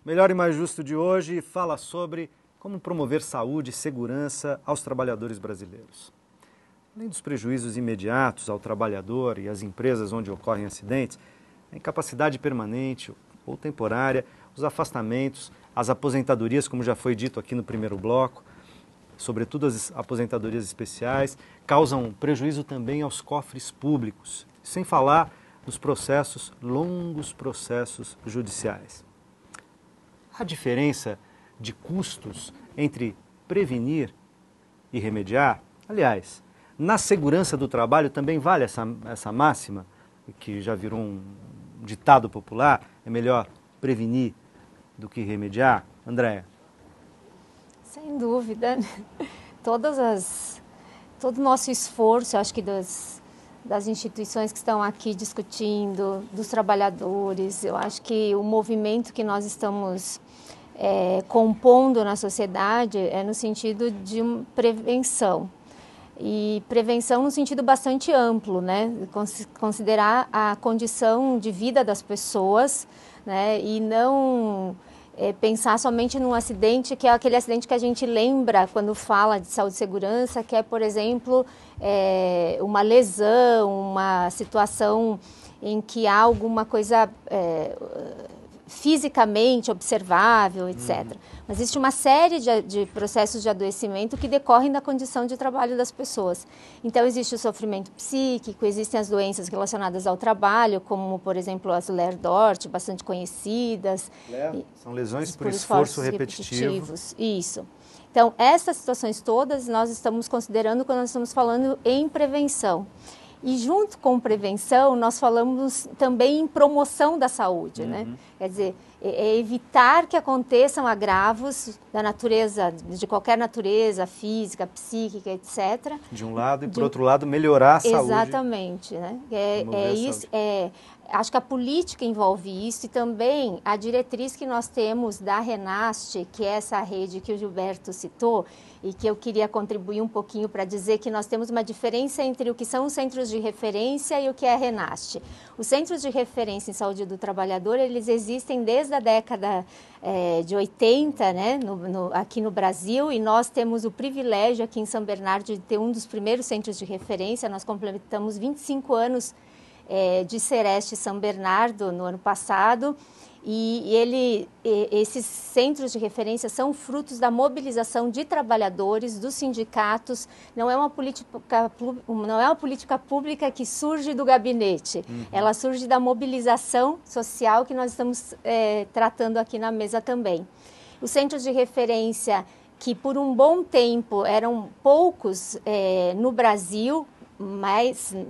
Melhor e Mais Justo de hoje fala sobre como promover saúde e segurança aos trabalhadores brasileiros. Além dos prejuízos imediatos ao trabalhador e às empresas onde ocorrem acidentes, a incapacidade permanente ou temporária, os afastamentos, as aposentadorias, como já foi dito aqui no primeiro bloco, sobretudo as aposentadorias especiais, causam prejuízo também aos cofres públicos, sem falar nos processos, longos processos judiciais. A diferença de custos entre prevenir e remediar, aliás, na segurança do trabalho também vale essa máxima, que já virou um ditado popular, é melhor prevenir do que remediar? Andréa? Sem dúvida. Todo o nosso esforço, acho que das instituições que estão aqui discutindo, dos trabalhadores, eu acho que o movimento que nós estamos compondo na sociedade é no sentido de prevenção. E prevenção no sentido bastante amplo, né? Considerar a condição de vida das pessoas, né? E não pensar somente num acidente, que é aquele acidente que a gente lembra quando fala de saúde e segurança, que é, por exemplo, uma lesão, uma situação em que há alguma coisa fisicamente observável, etc. Mas existe uma série de processos de adoecimento que decorrem da condição de trabalho das pessoas. Então, existe o sofrimento psíquico, existem as doenças relacionadas ao trabalho, como, por exemplo, as Lerdort, bastante conhecidas. São lesões por esforço repetitivo. Isso. Então, essas situações todas nós estamos considerando quando nós estamos falando em prevenção. E junto com prevenção, nós falamos também em promoção da saúde, né? Quer dizer, evitar que aconteçam agravos da natureza, de qualquer natureza, física, psíquica, etc. De um lado e, por outro lado, melhorar a saúde. Exatamente, né? Acho que a política envolve isso e também a diretriz que nós temos da Renast, que é essa rede que o Gilberto citou, e que eu queria contribuir um pouquinho para dizer que nós temos uma diferença entre o que são os centros de referência e o que é a Renast. Os centros de referência em saúde do trabalhador, eles existem desde a década de 80, né, aqui no Brasil, e nós temos o privilégio aqui em São Bernardo de ter um dos primeiros centros de referência. Nós completamos 25 anos de Sereste São Bernardo no ano passado, e esses centros de referência são frutos da mobilização de trabalhadores, dos sindicatos. Não é uma política pública que surge do gabinete, ela surge da mobilização social que nós estamos tratando aqui na mesa também. Os centros de referência, que por um bom tempo eram poucos no Brasil,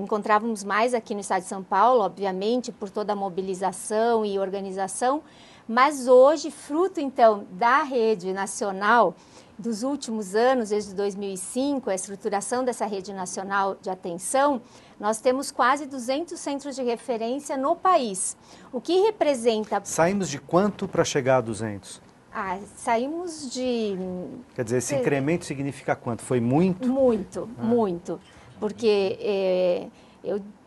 encontrávamos mais aqui no estado de São Paulo, obviamente, por toda a mobilização e organização, mas hoje, fruto, então, da rede nacional dos últimos anos, desde 2005, a estruturação dessa rede nacional de atenção, nós temos quase 200 centros de referência no país, o que representa... Saímos de quanto para chegar a 200? Saímos de... Quer dizer, esse incremento significa quanto? Foi muito? Muito. Porque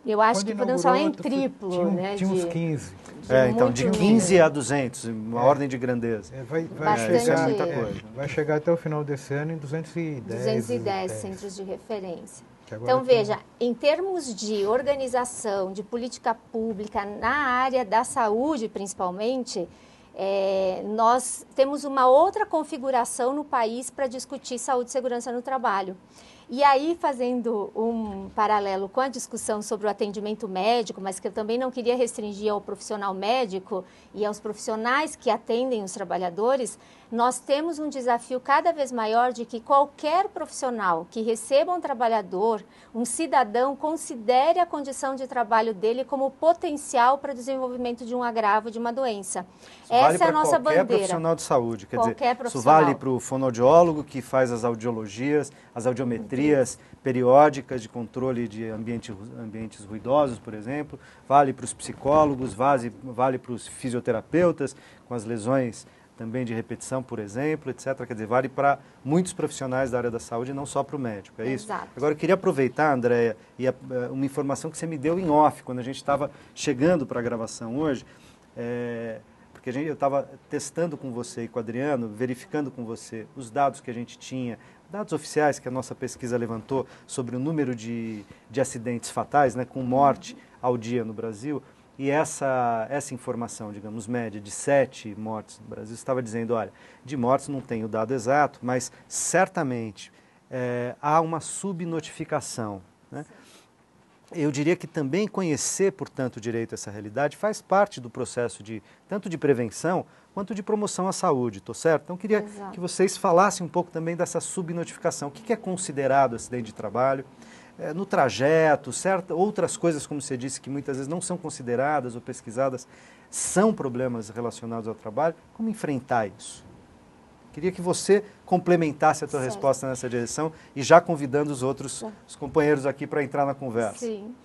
eu acho que podemos falar em triplo. Tinha uns 15. Então, de 15 a 200, uma ordem de grandeza. Isso é muita coisa. Vai chegar até o final desse ano em 210. 210 centros de referência. Então, veja, em termos de organização, de política pública, na área da saúde, principalmente, nós temos uma outra configuração no país para discutir saúde e segurança no trabalho. E aí, fazendo um paralelo com a discussão sobre o atendimento médico, mas que eu também não queria restringir ao profissional médico e aos profissionais que atendem os trabalhadores, nós temos um desafio cada vez maior de que qualquer profissional que receba um trabalhador, um cidadão, considere a condição de trabalho dele como potencial para o desenvolvimento de um agravo, de uma doença. Essa é a nossa bandeira. Qualquer profissional de saúde, quer dizer, isso profissional. vale para o fonoaudiólogo que faz as audiologias, as audiometrias periódicas de controle de ambientes ruidosos, por exemplo, vale para os psicólogos, vale para os fisioterapeutas com as lesões também de repetição, por exemplo, etc. Quer dizer, vale para muitos profissionais da área da saúde, não só para o médico, é isso? Exato. Agora, eu queria aproveitar, Andréa, uma informação que você me deu em off, quando a gente estava chegando para a gravação hoje, porque eu estava testando com você e com o Adriano, verificando com você os dados que a gente tinha, dados oficiais que a nossa pesquisa levantou sobre o número de acidentes fatais, né, com morte ao dia no Brasil, e essa informação, digamos, média de 7 mortes no Brasil, estava dizendo, olha, de mortes não tenho o dado exato, mas certamente há uma subnotificação, né? Eu diria que também conhecer, portanto, direito a essa realidade faz parte do processo tanto de prevenção quanto de promoção à saúde, estou certo? Então, queria que vocês falassem um pouco também dessa subnotificação. O que é considerado acidente de trabalho? No trajeto, outras coisas, como você disse, que muitas vezes não são consideradas ou pesquisadas, são problemas relacionados ao trabalho. Como enfrentar isso? Queria que você complementasse a tua resposta nessa direção e já convidando os companheiros aqui para entrar na conversa. Sim.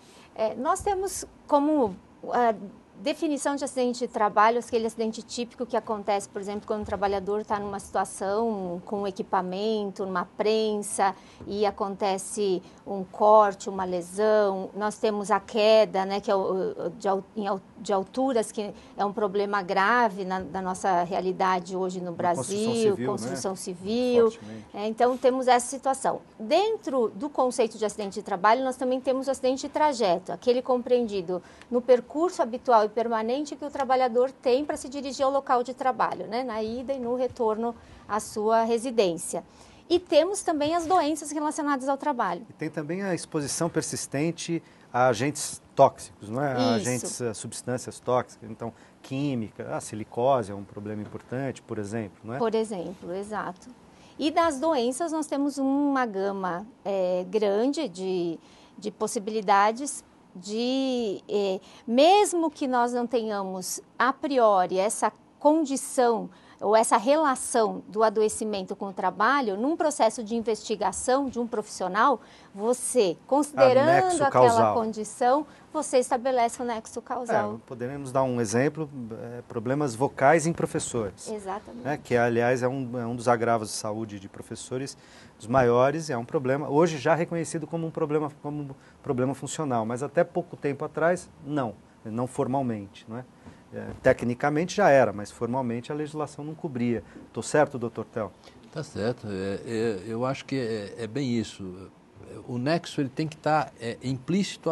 Nós temos como definição de acidente de trabalho, aquele acidente típico que acontece, por exemplo, quando o trabalhador está numa situação com equipamento, numa prensa, e acontece um corte, uma lesão. Nós temos a queda, né, que é de alturas, que é um problema grave da nossa realidade hoje no Brasil, construção civil. Então, temos essa situação. Dentro do conceito de acidente de trabalho, nós também temos o acidente de trajeto, aquele compreendido no percurso habitual e permanente que o trabalhador tem para se dirigir ao local de trabalho, né? Na ida e no retorno à sua residência. E temos também as doenças relacionadas ao trabalho. E tem também a exposição persistente a agentes tóxicos, não é? A agentes, substâncias tóxicas, então química, a silicose é um problema importante, por exemplo, não é? Por exemplo, exato. E das doenças nós temos uma gama grande de possibilidades mesmo que nós não tenhamos a priori essa condição ou essa relação do adoecimento com o trabalho, num processo de investigação de um profissional, você, considerando aquela condição, você estabelece o nexo causal. Podemos dar um exemplo, problemas vocais em professores. Exatamente. Né, que, aliás, é um dos agravos de saúde de professores, dos maiores, é um problema, hoje já reconhecido como um problema funcional, mas até pouco tempo atrás, não formalmente, não é? Tecnicamente já era, mas formalmente a legislação não cobria. Estou certo, doutor Theo? Está certo. Eu acho que é bem isso. O nexo ele tem que estar implícito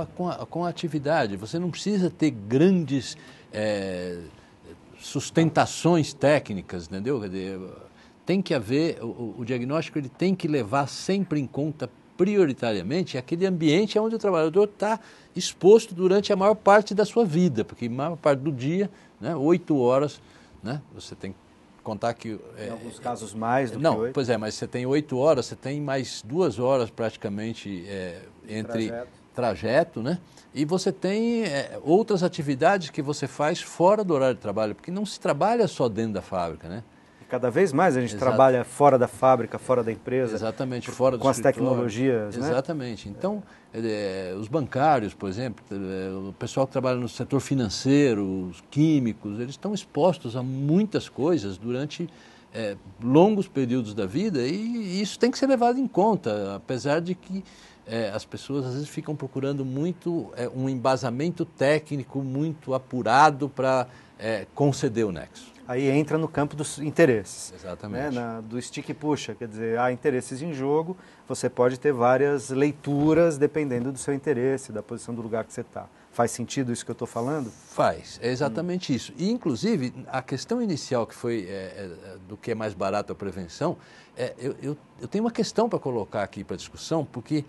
com a atividade. Você não precisa ter grandes sustentações técnicas, entendeu? Tem que haver, o diagnóstico ele tem que levar sempre em conta prioritariamente aquele ambiente onde o trabalhador está exposto durante a maior parte da sua vida, porque a maior parte do dia, né, 8 horas, né, você tem que contar que... Em alguns casos mais do que 8. Pois mas você tem 8 horas, você tem mais 2 horas praticamente entre trajeto, né? E você tem outras atividades que você faz fora do horário de trabalho, porque não se trabalha só dentro da fábrica, né? Cada vez mais a gente trabalha fora da fábrica, fora da empresa. Exatamente, fora do com as tecnologias. Exatamente. Né? Então, os bancários, por exemplo, o pessoal que trabalha no setor financeiro, os químicos, eles estão expostos a muitas coisas durante longos períodos da vida e isso tem que ser levado em conta, apesar de que as pessoas às vezes ficam procurando muito um embasamento técnico muito apurado para conceder o nexo. Aí entra no campo dos interesses. Exatamente. Né? Do stick e puxa, quer dizer, há interesses em jogo, você pode ter várias leituras dependendo do seu interesse, da posição do lugar que você está. Faz sentido isso que eu estou falando? Faz, é exatamente isso. E, inclusive, a questão inicial que foi do que é mais barato a prevenção, eu tenho uma questão para colocar aqui para discussão, porque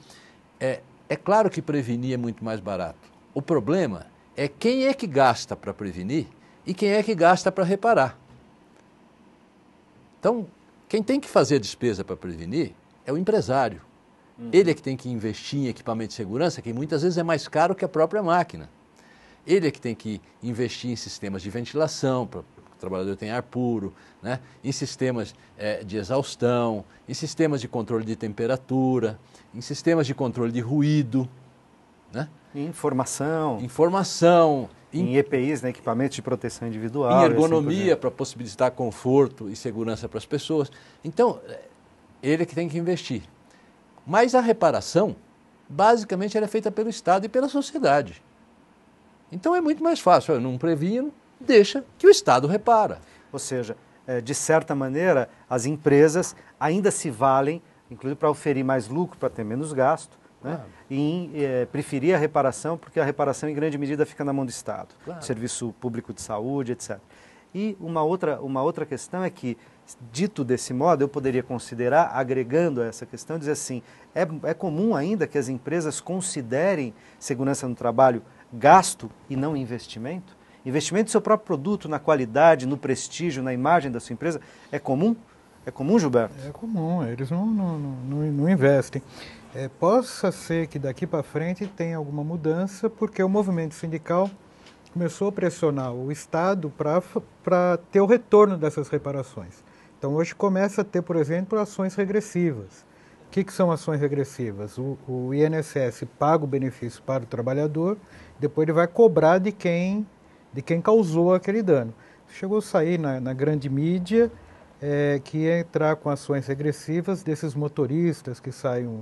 é claro que prevenir é muito mais barato. O problema é quem é que gasta para prevenir e quem é que gasta para reparar. Então, quem tem que fazer a despesa para prevenir é o empresário. Ele é que tem que investir em equipamento de segurança, que muitas vezes é mais caro que a própria máquina. Ele é que tem que investir em sistemas de ventilação, para que o trabalhador tenha ar puro, né? Em sistemas de exaustão, em sistemas de controle de temperatura, em sistemas de controle de ruído, né? Informação. Em EPIs, né, equipamentos de proteção individual. Em ergonomia, para possibilitar conforto e segurança para as pessoas. Então, ele é que tem que investir. Mas a reparação, basicamente, ela é feita pelo Estado e pela sociedade. Então, é muito mais fácil. Eu não previno, deixa que o Estado repara. Ou seja, de certa maneira, as empresas ainda se valem, inclusive para oferir mais lucro, para ter menos gasto, né? Claro. E preferir a reparação, porque a reparação em grande medida fica na mão do Estado, Claro. Serviço Público de Saúde, etc. E uma outra questão é que, dito desse modo, eu poderia considerar, agregando a essa questão, dizer assim, é comum ainda que as empresas considerem segurança no trabalho gasto e não investimento? Investimento no seu próprio produto, na qualidade, no prestígio, na imagem da sua empresa, é comum? É comum, Gilberto? É comum, eles não investem. Possa ser que daqui para frente tenha alguma mudança, porque o movimento sindical começou a pressionar o Estado para ter o retorno dessas reparações. Então hoje começa a ter, por exemplo, ações regressivas. O que são ações regressivas? O INSS paga o benefício para o trabalhador, depois ele vai cobrar de quem causou aquele dano. Chegou a sair na grande mídia que ia entrar com ações regressivas desses motoristas que saem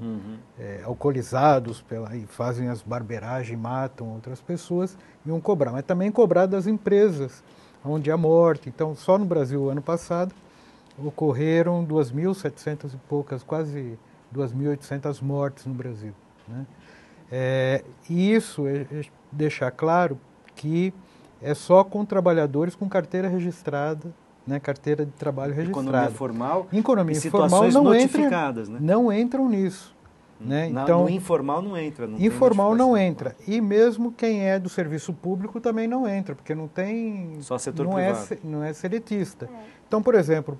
alcoolizados e fazem as barbeiragens, matam outras pessoas, iam cobrar. Mas também cobrar das empresas, onde há morte. Então, só no Brasil, ano passado, ocorreram 2.700 e poucas, quase 2.800 mortes no Brasil, né? E isso é deixar claro que é só com trabalhadores com carteira registrada, né, carteira de trabalho registrada. Economia formal Economia e informal situações notificadas, né? Não entram nisso. Né? Então, no informal não entra. Informal não entra. E mesmo quem é do serviço público também não entra, porque não tem... Só setor privado. Não é seletista. Então, por exemplo,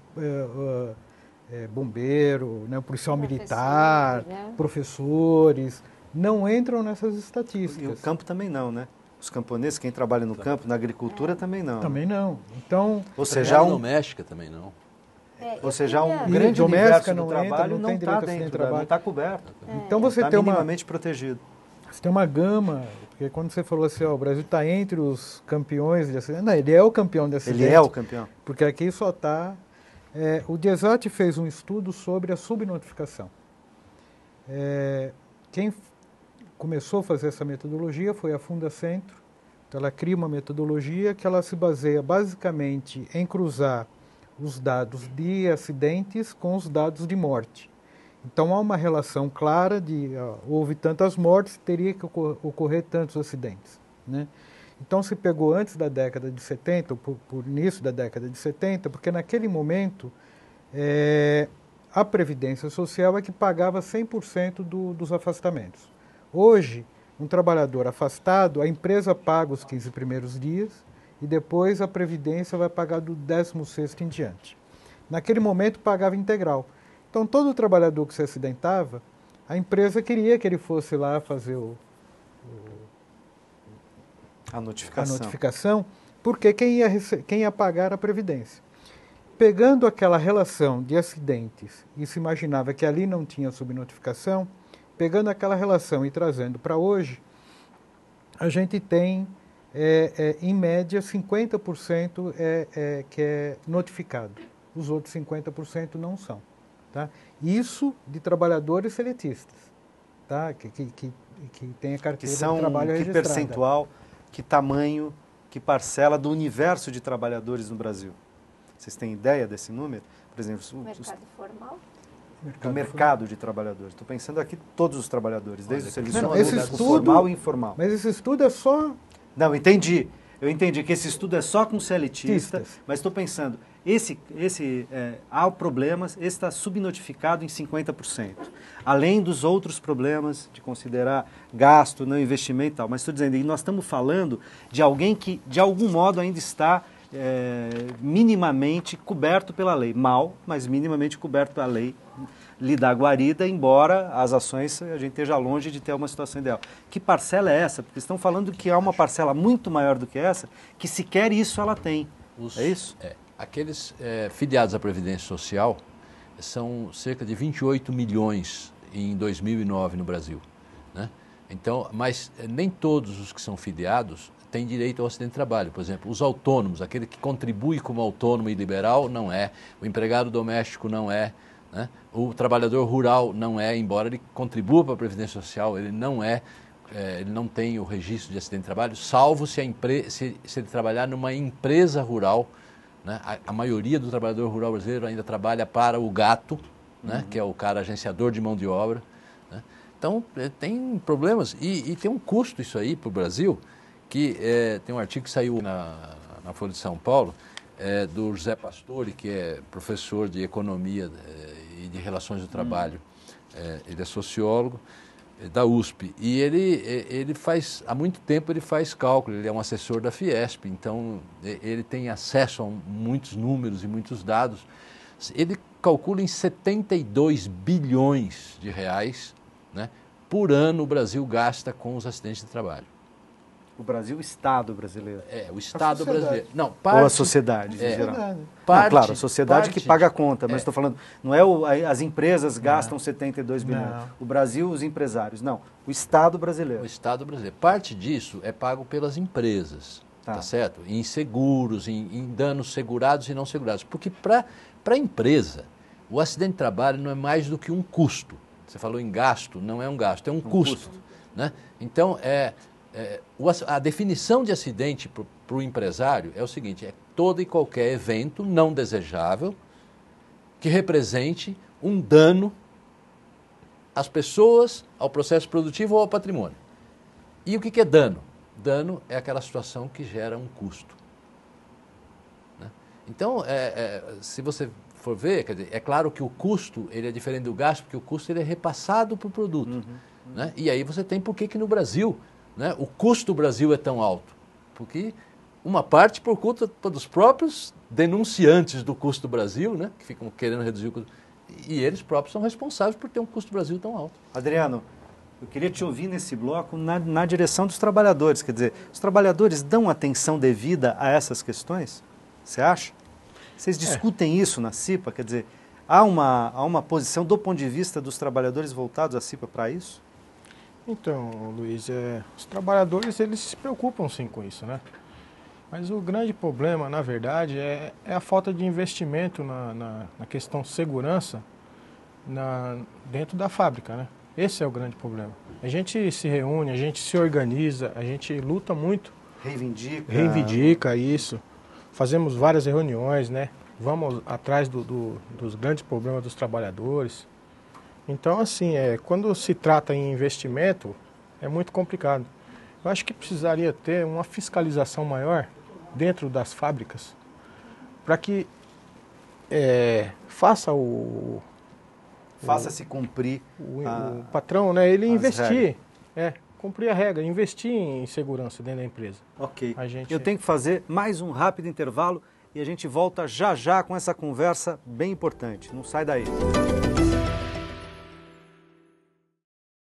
bombeiro, né, policial militar, né? Professores, não entram nessas estatísticas. E o campo também não, né? Os camponeses, quem trabalha no campo, na agricultura, também não. Também não. Então, ou seja, doméstica também não. Ou seja, um E grande doméstica universo do não entra, trabalho não não tem está direito a dentro, trabalho. não está coberto. Então você está minimamente protegido. Você tem uma gama, porque quando você falou assim, ó, o Brasil está entre os campeões de acidente, não, ele é o campeão de acidente. Ele é o campeão. Porque aqui só está... o DIESAT fez um estudo sobre a subnotificação. Quem começou a fazer essa metodologia foi a Fundacentro. Então ela cria uma metodologia que ela se baseia basicamente em cruzar os dados de acidentes com os dados de morte. Então há uma relação clara de houve tantas mortes, teria que ocorrer tantos acidentes, né? Então se pegou antes da década de 70, por início da década de 70, porque naquele momento a Previdência Social é que pagava 100% dos afastamentos. Hoje, um trabalhador afastado, a empresa paga os 15 primeiros dias e depois a Previdência vai pagar do 16º em diante. Naquele momento pagava integral. Então todo trabalhador que se acidentava, a empresa queria que ele fosse lá fazer a notificação, porque quem ia pagar a Previdência. Pegando aquela relação de acidentes e se imaginava que ali não tinha subnotificação, pegando aquela relação e trazendo para hoje, a gente tem, em média, 50% que é notificado. Os outros 50% não são. Tá? Isso de trabalhadores seletistas, tá? que tem a carteira de trabalho registrada. Que percentual, que tamanho, que parcela do universo de trabalhadores no Brasil? Vocês têm ideia desse número? Por exemplo, Mercado formal? Do mercado de trabalhadores. Estou pensando aqui todos os trabalhadores, desde o serviço público, formal e informal. Mas esse estudo é só... Não, entendi. Eu entendi que esse estudo é só com seletista, mas estou pensando, há problemas, esse está subnotificado em 50%. Além dos outros problemas de considerar gasto, não investimento e tal. Mas estou dizendo, e nós estamos falando de alguém que, de algum modo, ainda está minimamente coberto pela lei. Mal, mas minimamente coberto pela lei, lhe dá guarida, embora as ações a gente esteja longe de ter uma situação ideal. Que parcela é essa? Porque estão falando que há uma parcela muito maior do que essa, que sequer isso ela tem. É isso? Aqueles filiados à Previdência Social são cerca de 28 milhões em 2009 no Brasil, né? Então, mas nem todos os que são filiados têm direito ao acidente de trabalho. Por exemplo, os autônomos, aquele que contribui como autônomo e liberal, não é. O empregado doméstico não é, né? O trabalhador rural não é, embora ele contribua para a Previdência Social, ele não é. ele não tem o registro de acidente de trabalho, salvo se ele trabalhar numa empresa rural, né? A maioria do trabalhador rural brasileiro ainda trabalha para o gato, né? Que é o cara agenciador de mão de obra. Né? Então, tem problemas e tem um custo isso aí para o Brasil, que tem um artigo que saiu na Folha de São Paulo, do José Pastore, que é professor de Economia e de Relações do Trabalho. Ele é sociólogo da USP. E ele faz, há muito tempo ele faz cálculo, ele é um assessor da Fiesp, então ele tem acesso a muitos números e muitos dados. Ele calcula em 72 bilhões de reais, né, por ano o Brasil gasta com os acidentes de trabalho. O Brasil, o Estado brasileiro. O Estado brasileiro. Não, parte, ou a sociedade, em geral. Parte, não, claro, a sociedade que paga a conta, mas estou falando, não é as empresas gastam 72 bilhões. Não. O Brasil, os empresários. Não, o Estado brasileiro. O Estado brasileiro. Parte disso é pago pelas empresas, tá certo? Em seguros, em danos segurados e não segurados. Porque para a empresa, o acidente de trabalho não é mais do que um custo. Você falou em gasto, não é um gasto, é um custo. Né? Então, a definição de acidente para o empresário é o seguinte: é todo e qualquer evento não desejável que represente um dano às pessoas, ao processo produtivo ou ao patrimônio. E o que é dano? Dano é aquela situação que gera um custo. Né? Então, se você for ver, quer dizer, é claro que o custo ele é diferente do gasto, porque o custo ele é repassado para o produto. Né? E aí você tem por que no Brasil, né, o custo do Brasil é tão alto. Porque uma parte por conta dos próprios denunciantes do custo do Brasil, né, que ficam querendo reduzir o custo, e eles próprios são responsáveis por ter um custo do Brasil tão alto. Adriano, eu queria te ouvir nesse bloco na direção dos trabalhadores. Quer dizer, os trabalhadores dão atenção devida a essas questões? Você acha? Vocês discutem isso na CIPA? Quer dizer, há uma posição do ponto de vista dos trabalhadores voltados à CIPA para isso? Então, Luiz, os trabalhadores eles se preocupam sim com isso, né? Mas o grande problema, na verdade, é a falta de investimento na questão segurança dentro da fábrica, né? Esse é o grande problema. A gente se reúne, a gente se organiza, a gente luta muito. Reivindica isso. Fazemos várias reuniões, né? Vamos atrás dos grandes problemas dos trabalhadores. Então, assim, quando se trata em investimento, é muito complicado. Eu acho que precisaria ter uma fiscalização maior dentro das fábricas para que faça-se cumprir o patrão, né? Ele investir, cumprir a regra, investir em segurança dentro da empresa. Ok. Eu tenho que fazer mais um rápido intervalo e a gente volta já já com essa conversa bem importante. Não sai daí.